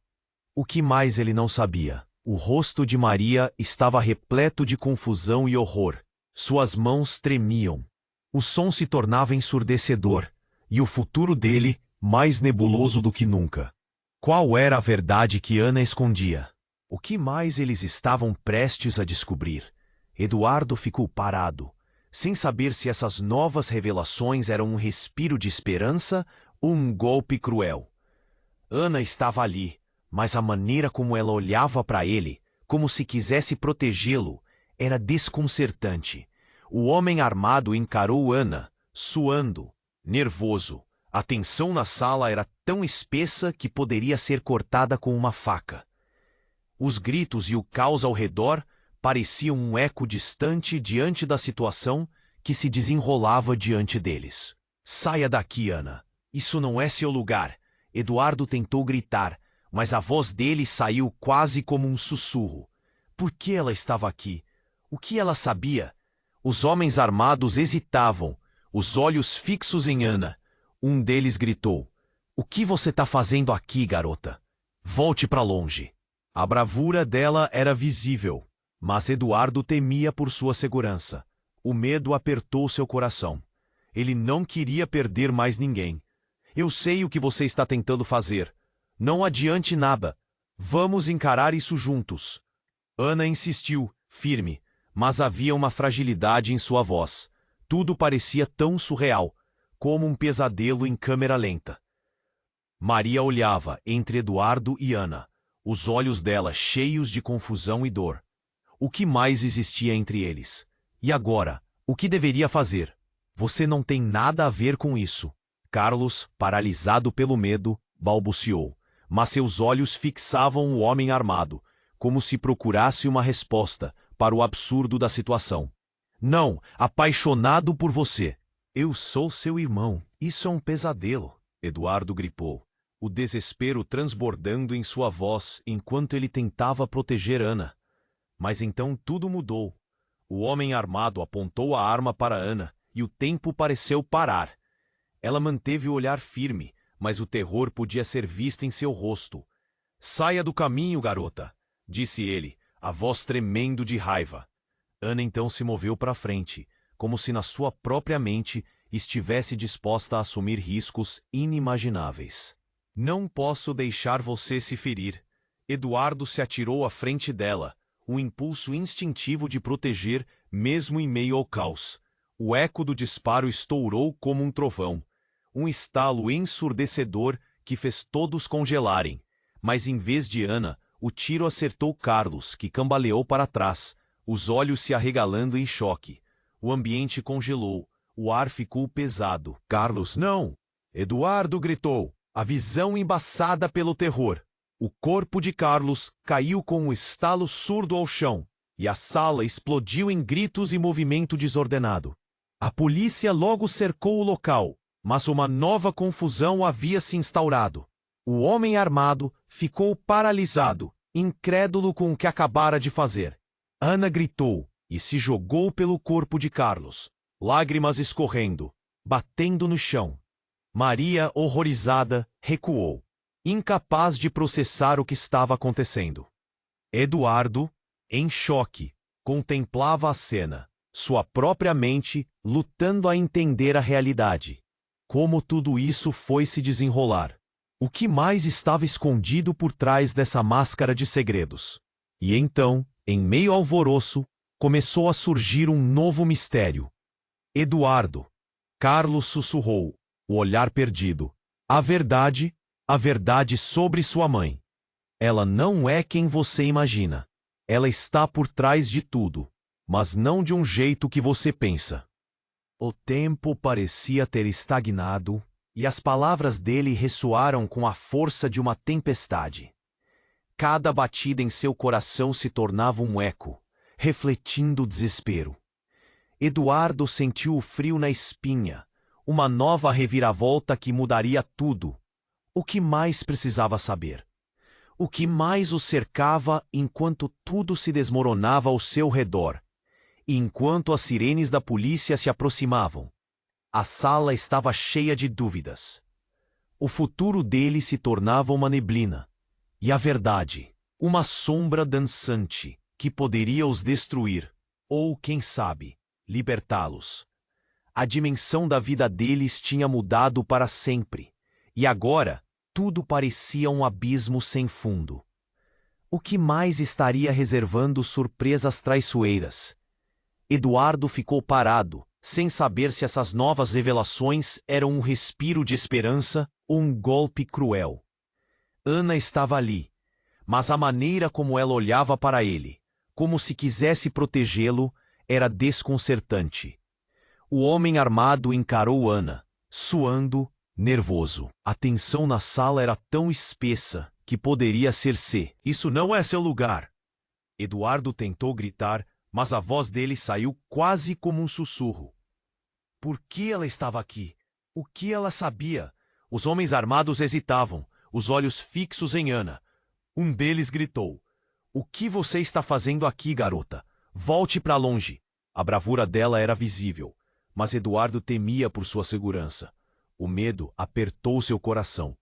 O que mais ele não sabia? O rosto de Maria estava repleto de confusão e horror. Suas mãos tremiam. O som se tornava ensurdecedor, e o futuro dele mais nebuloso do que nunca. Qual era a verdade que Ana escondia? O que mais eles estavam prestes a descobrir? Eduardo ficou parado, sem saber se essas novas revelações eram um respiro de esperança ou um golpe cruel. Ana estava ali, mas a maneira como ela olhava para ele, como se quisesse protegê-lo, era desconcertante. O homem armado encarou Ana, suando, nervoso. A tensão na sala era tão espessa que poderia ser cortada com uma faca. Os gritos e o caos ao redor pareciam um eco distante diante da situação que se desenrolava diante deles. Saia daqui, Ana. Isso não é seu lugar. Eduardo tentou gritar, mas a voz dele saiu quase como um sussurro. Por que ela estava aqui? O que ela sabia? Os homens armados hesitavam, os olhos fixos em Ana. Um deles gritou: "O que você está fazendo aqui, garota? Volte para longe." A bravura dela era visível, mas Eduardo temia por sua segurança. O medo apertou seu coração. Ele não queria perder mais ninguém. Eu sei o que você está tentando fazer. Não adiante nada. Vamos encarar isso juntos. Ana insistiu, firme, mas havia uma fragilidade em sua voz. Tudo parecia tão surreal, como um pesadelo em câmera lenta. Maria olhava entre Eduardo e Ana, os olhos dela cheios de confusão e dor. O que mais existia entre eles? E agora, o que deveria fazer? Você não tem nada a ver com isso. Carlos, paralisado pelo medo, balbuciou, mas seus olhos fixavam o homem armado, como se procurasse uma resposta para o absurdo da situação. Não, apaixonado por você. Eu sou seu irmão. Isso é um pesadelo, Eduardo gripou, o desespero transbordando em sua voz enquanto ele tentava proteger Ana. Mas então tudo mudou. O homem armado apontou a arma para Ana e o tempo pareceu parar. Ela manteve o olhar firme, mas o terror podia ser visto em seu rosto. Saia do caminho, garota, disse ele, a voz tremendo de raiva. Ana então se moveu para frente, como se na sua própria mente estivesse disposta a assumir riscos inimagináveis. Não posso deixar você se ferir. Eduardo se atirou à frente dela, um impulso instintivo de proteger, mesmo em meio ao caos. O eco do disparo estourou como um trovão. Um estalo ensurdecedor que fez todos congelarem. Mas em vez de Ana, o tiro acertou Carlos, que cambaleou para trás, os olhos se arregalando em choque. O ambiente congelou. O ar ficou pesado. Carlos, não! Eduardo gritou, a visão embaçada pelo terror. O corpo de Carlos caiu com um estalo surdo ao chão, e a sala explodiu em gritos e movimento desordenado. A polícia logo cercou o local, mas uma nova confusão havia se instaurado. O homem armado ficou paralisado, incrédulo com o que acabara de fazer. Ana gritou e se jogou pelo corpo de Carlos. lágrimas escorrendo, batendo no chão. Maria, horrorizada, recuou, incapaz de processar o que estava acontecendo. Eduardo, em choque, contemplava a cena, sua própria mente lutando a entender a realidade. Como tudo isso foi se desenrolar? O que mais estava escondido por trás dessa máscara de segredos? E então, em meio ao alvoroço, começou a surgir um novo mistério. Eduardo. Carlos sussurrou, o olhar perdido. A verdade sobre sua mãe. Ela não é quem você imagina. Ela está por trás de tudo, mas não de um jeito que você pensa. O tempo parecia ter estagnado, e as palavras dele ressoaram com a força de uma tempestade. Cada batida em seu coração se tornava um eco, refletindo o desespero. Eduardo sentiu o frio na espinha, uma nova reviravolta que mudaria tudo. O que mais precisava saber? O que mais o cercava enquanto tudo se desmoronava ao seu redor? E enquanto as sirenes da polícia se aproximavam, a sala estava cheia de dúvidas. O futuro dele se tornava uma neblina. E a verdade, uma sombra dançante que poderia os destruir, ou, quem sabe, libertá-los. A dimensão da vida deles tinha mudado para sempre, e agora tudo parecia um abismo sem fundo. O que mais estaria reservando surpresas traiçoeiras? Eduardo ficou parado, sem saber se essas novas revelações eram um respiro de esperança ou um golpe cruel. Ana estava ali, mas a maneira como ela olhava para ele, como se quisesse protegê-lo, era desconcertante. O homem armado encarou Ana, suando, nervoso. A tensão na sala era tão espessa que poderia ser C. Isso não é seu lugar. Eduardo tentou gritar, mas a voz dele saiu quase como um sussurro. Por que ela estava aqui? O que ela sabia? Os homens armados hesitavam, os olhos fixos em Ana. Um deles gritou: "O que você está fazendo aqui, garota? Volte para longe." A bravura dela era visível, mas Eduardo temia por sua segurança. O medo apertou seu coração.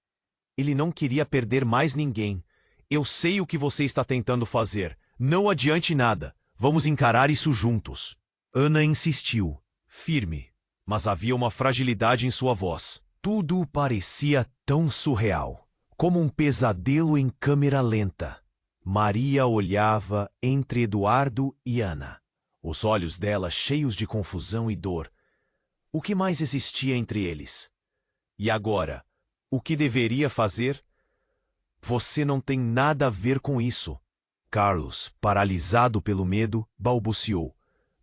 Ele não queria perder mais ninguém. "Eu sei o que você está tentando fazer. Não adiante nada. Vamos encarar isso juntos." Ana insistiu, firme, mas havia uma fragilidade em sua voz. Tudo parecia tão surreal, como um pesadelo em câmera lenta. Maria olhava entre Eduardo e Ana, os olhos dela cheios de confusão e dor. O que mais existia entre eles? E agora, o que deveria fazer? "Você não tem nada a ver com isso." Carlos, paralisado pelo medo, balbuciou,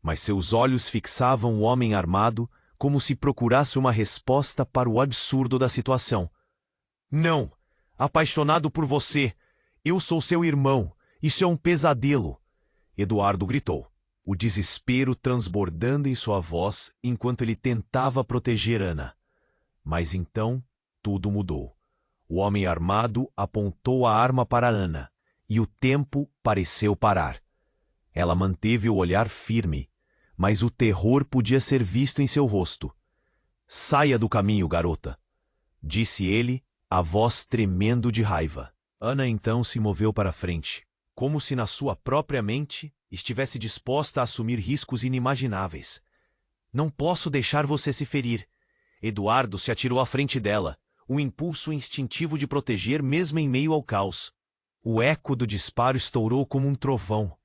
mas seus olhos fixavam o homem armado como se procurasse uma resposta para o absurdo da situação. "Não! Apaixonado por você! Eu sou seu irmão! Isso é um pesadelo!" Eduardo gritou, o desespero transbordando em sua voz enquanto ele tentava proteger Ana. Mas então, tudo mudou. O homem armado apontou a arma para Ana, e o tempo pareceu parar. Ela manteve o olhar firme, mas o terror podia ser visto em seu rosto. "Saia do caminho, garota," disse ele, a voz tremendo de raiva. Ana então se moveu para frente, como se na sua própria mente estivesse disposta a assumir riscos inimagináveis. "Não posso deixar você se ferir." Eduardo se atirou à frente dela, um impulso instintivo de proteger mesmo em meio ao caos. O eco do disparo estourou como um trovão.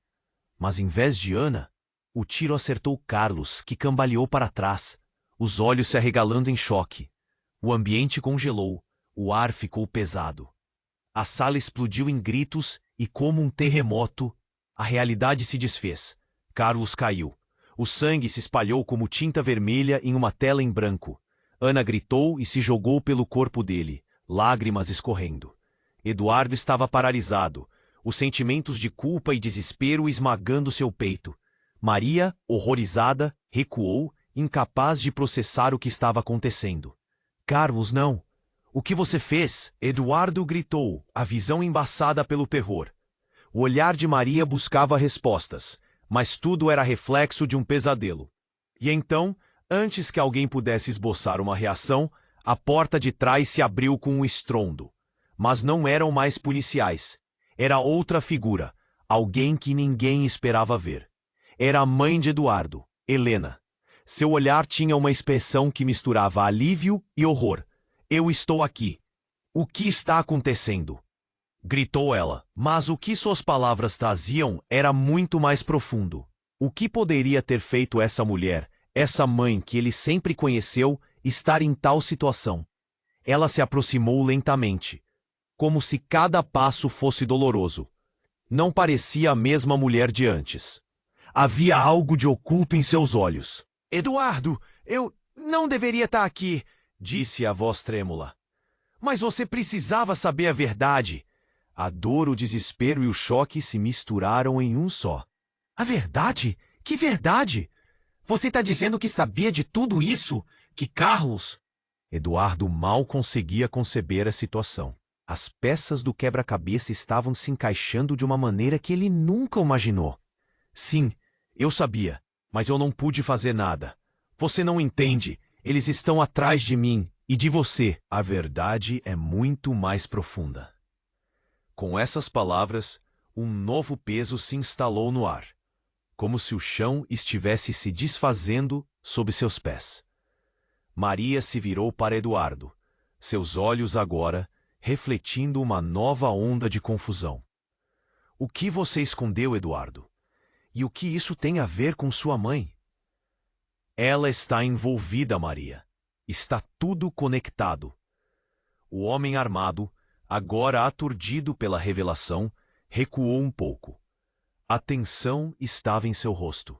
Mas em vez de Ana, o tiro acertou Carlos, que cambaleou para trás, os olhos se arregalando em choque. O ambiente congelou, o ar ficou pesado. A sala explodiu em gritos e, como um terremoto, a realidade se desfez. Carlos caiu. O sangue se espalhou como tinta vermelha em uma tela em branco. Ana gritou e se jogou pelo corpo dele, lágrimas escorrendo. Eduardo estava paralisado, os sentimentos de culpa e desespero esmagando seu peito. Maria, horrorizada, recuou, incapaz de processar o que estava acontecendo. "Carlos, não! O que você fez?" Eduardo gritou, a visão embaçada pelo terror. O olhar de Maria buscava respostas, mas tudo era reflexo de um pesadelo. E então, Antes que alguém pudesse esboçar uma reação, a porta de trás se abriu com um estrondo. Mas não eram mais policiais. Era outra figura, alguém que ninguém esperava ver. Era a mãe de Eduardo, Helena. Seu olhar tinha uma expressão que misturava alívio e horror. Eu estou aqui. O que está acontecendo? Gritou ela, mas o que suas palavras traziam era muito mais profundo. O que poderia ter feito essa mulher, essa mãe que ele sempre conheceu, estar em tal situação? Ela se aproximou lentamente, como se cada passo fosse doloroso. Não parecia a mesma mulher de antes. Havia algo de oculto em seus olhos. Eduardo, eu não deveria estar aqui, disse a voz trêmula. Mas você precisava saber a verdade. A dor, o desespero e o choque se misturaram em um só. A verdade? Que verdade? Você está dizendo que sabia de tudo isso? Que Carlos... Eduardo mal conseguia conceber a situação. As peças do quebra-cabeça estavam se encaixando de uma maneira que ele nunca imaginou. Sim, eu sabia, mas eu não pude fazer nada. Você não entende. Eles estão atrás de mim e de você. A verdade é muito mais profunda. Com essas palavras, um novo peso se instalou no ar, como se o chão estivesse se desfazendo sob seus pés. Maria se virou para Eduardo, seus olhos agora refletindo uma nova onda de confusão. O que você escondeu, Eduardo? E o que isso tem a ver com sua mãe? Ela está envolvida, Maria. Está tudo conectado. O homem armado, agora aturdido pela revelação, recuou um pouco. A tensão estava em seu rosto.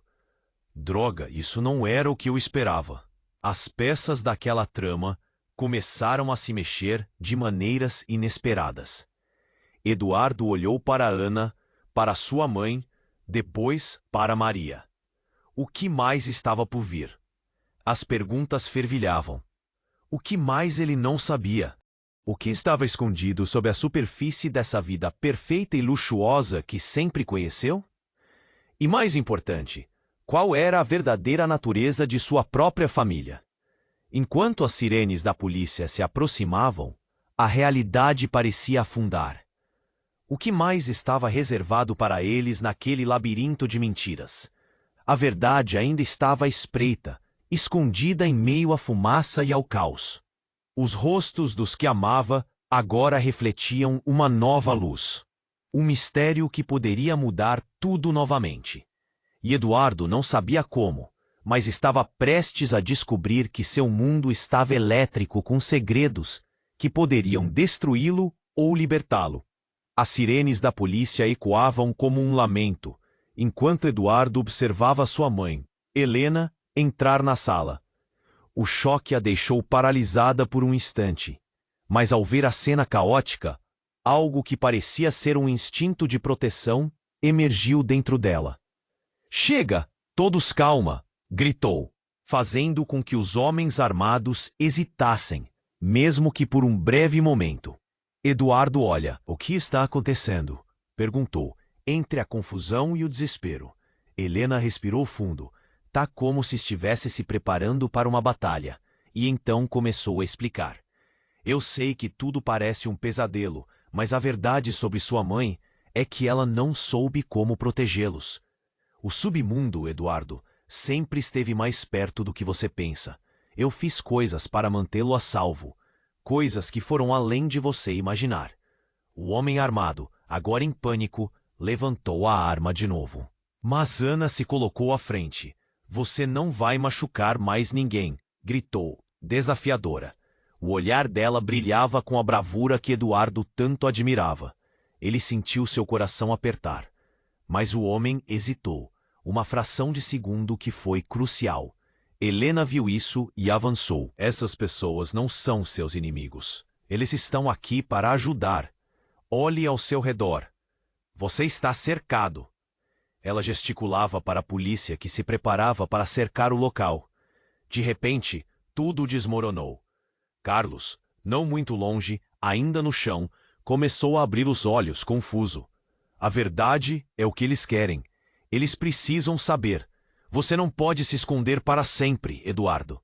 Droga, isso não era o que eu esperava. As peças daquela trama começaram a se mexer de maneiras inesperadas. Eduardo olhou para Ana, para sua mãe, depois para Maria. O que mais estava por vir? As perguntas fervilhavam. O que mais ele não sabia? O que estava escondido sob a superfície dessa vida perfeita e luxuosa que sempre conheceu? E mais importante, qual era a verdadeira natureza de sua própria família? Enquanto as sirenes da polícia se aproximavam, a realidade parecia afundar. O que mais estava reservado para eles naquele labirinto de mentiras? A verdade ainda estava à espreita, escondida em meio à fumaça e ao caos. Os rostos dos que amava agora refletiam uma nova luz. Um mistério que poderia mudar tudo novamente. E Eduardo não sabia como, mas estava prestes a descobrir que seu mundo estava elétrico com segredos que poderiam destruí-lo ou libertá-lo. As sirenes da polícia ecoavam como um lamento, enquanto Eduardo observava sua mãe, Helena, entrar na sala. O choque a deixou paralisada por um instante, mas ao ver a cena caótica, algo que parecia ser um instinto de proteção emergiu dentro dela. "Chega! Todos calma!" gritou, fazendo com que os homens armados hesitassem, mesmo que por um breve momento. Eduardo olha. "O que está acontecendo?" perguntou, entre a confusão e o desespero. Helena respirou fundo. Tá como se estivesse se preparando para uma batalha, e então começou a explicar. "Eu sei que tudo parece um pesadelo, mas a verdade sobre sua mãe é que ela não soube como protegê-los. O submundo, Eduardo, sempre esteve mais perto do que você pensa. Eu fiz coisas para mantê-lo a salvo, coisas que foram além de você imaginar." O homem armado, agora em pânico, levantou a arma de novo. Mas Ana se colocou à frente. "Você não vai machucar mais ninguém", gritou, desafiadora. O olhar dela brilhava com a bravura que Eduardo tanto admirava. Ele sentiu seu coração apertar. Mas o homem hesitou, uma fração de segundo que foi crucial. Helena viu isso e avançou. "Essas pessoas não são seus inimigos. Eles estão aqui para ajudar. Olhe ao seu redor. Você está cercado." Ela gesticulava para a polícia que se preparava para cercar o local. De repente, tudo desmoronou. Carlos, não muito longe, ainda no chão, começou a abrir os olhos, confuso. A verdade é o que eles querem. Eles precisam saber. Você não pode se esconder para sempre, Eduardo.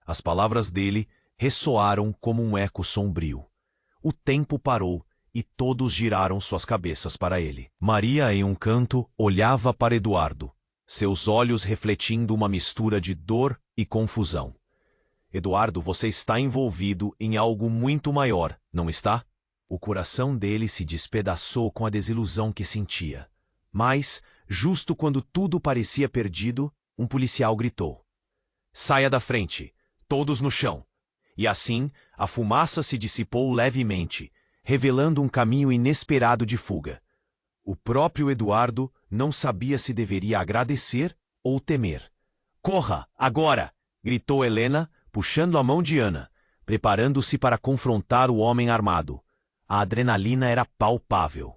As palavras dele ressoaram como um eco sombrio. O tempo parou e todos giraram suas cabeças para ele. Maria, em um canto, olhava para Eduardo, seus olhos refletindo uma mistura de dor e confusão. Eduardo, você está envolvido em algo muito maior, não está? O coração dele se despedaçou com a desilusão que sentia. Mas, justo quando tudo parecia perdido, um policial gritou: "Saia da frente, todos no chão!" E assim, a fumaça se dissipou levemente, revelando um caminho inesperado de fuga. O próprio Eduardo não sabia se deveria agradecer ou temer. "Corra, agora!" gritou Helena, puxando a mão de Ana, preparando-se para confrontar o homem armado. A adrenalina era palpável.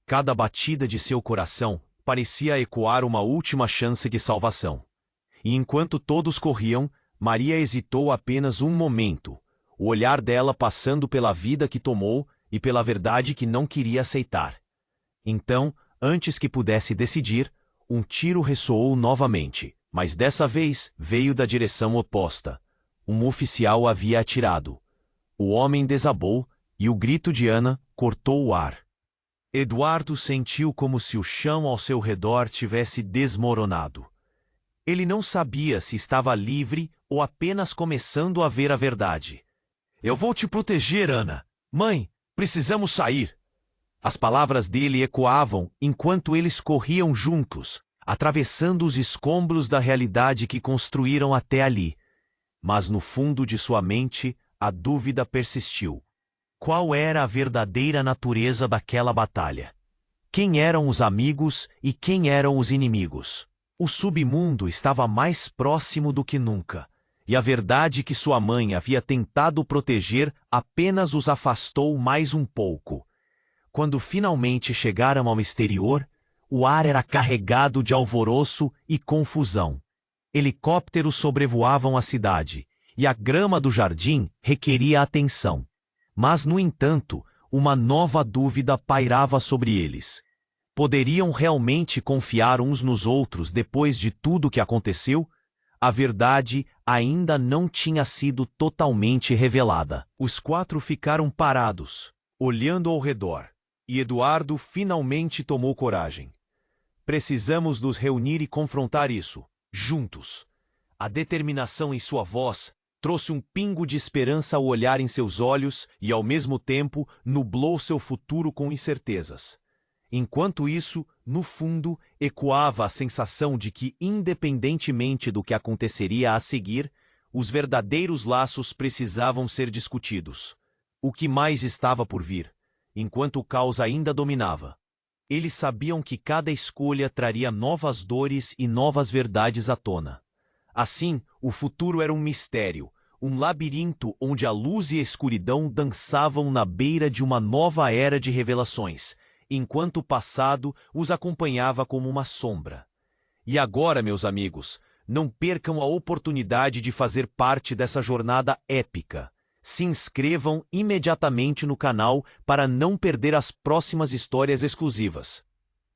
Cada batida de seu coração parecia ecoar uma última chance de salvação. E enquanto todos corriam, Maria hesitou apenas um momento, o olhar dela passando pela vida que tomou e pela verdade que não queria aceitar. Então, antes que pudesse decidir, um tiro ressoou novamente, mas dessa vez veio da direção oposta. Um oficial havia atirado. O homem desabou e o grito de Ana cortou o ar. Eduardo sentiu como se o chão ao seu redor tivesse desmoronado. Ele não sabia se estava livre ou apenas começando a ver a verdade. "Eu vou te proteger, Ana. Mãe, precisamos sair." As palavras dele ecoavam enquanto eles corriam juntos, atravessando os escombros da realidade que construíram até ali. Mas no fundo de sua mente, a dúvida persistiu. Qual era a verdadeira natureza daquela batalha? Quem eram os amigos e quem eram os inimigos? O submundo estava mais próximo do que nunca, e a verdade que sua mãe havia tentado proteger apenas os afastou mais um pouco. Quando finalmente chegaram ao exterior, o ar era carregado de alvoroço e confusão. Helicópteros sobrevoavam a cidade, e a grama do jardim requeria atenção. Mas, no entanto, uma nova dúvida pairava sobre eles. Poderiam realmente confiar uns nos outros depois de tudo que aconteceu? A verdade ainda não tinha sido totalmente revelada. Os quatro ficaram parados, olhando ao redor, e Eduardo finalmente tomou coragem. "Precisamos nos reunir e confrontar isso, juntos." A determinação em sua voz trouxe um pingo de esperança ao olhar em seus olhos e, ao mesmo tempo, nublou seu futuro com incertezas. Enquanto isso, no fundo, ecoava a sensação de que, independentemente do que aconteceria a seguir, os verdadeiros laços precisavam ser discutidos. O que mais estava por vir, enquanto o caos ainda dominava? Eles sabiam que cada escolha traria novas dores e novas verdades à tona. Assim, o futuro era um mistério, um labirinto onde a luz e a escuridão dançavam na beira de uma nova era de revelações, enquanto o passado os acompanhava como uma sombra. E agora, meus amigos, não percam a oportunidade de fazer parte dessa jornada épica. Se inscrevam imediatamente no canal para não perder as próximas histórias exclusivas.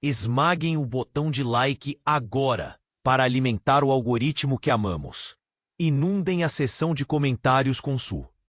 Esmaguem o botão de like agora para alimentar o algoritmo que amamos. Inundem a seção de comentários com Su.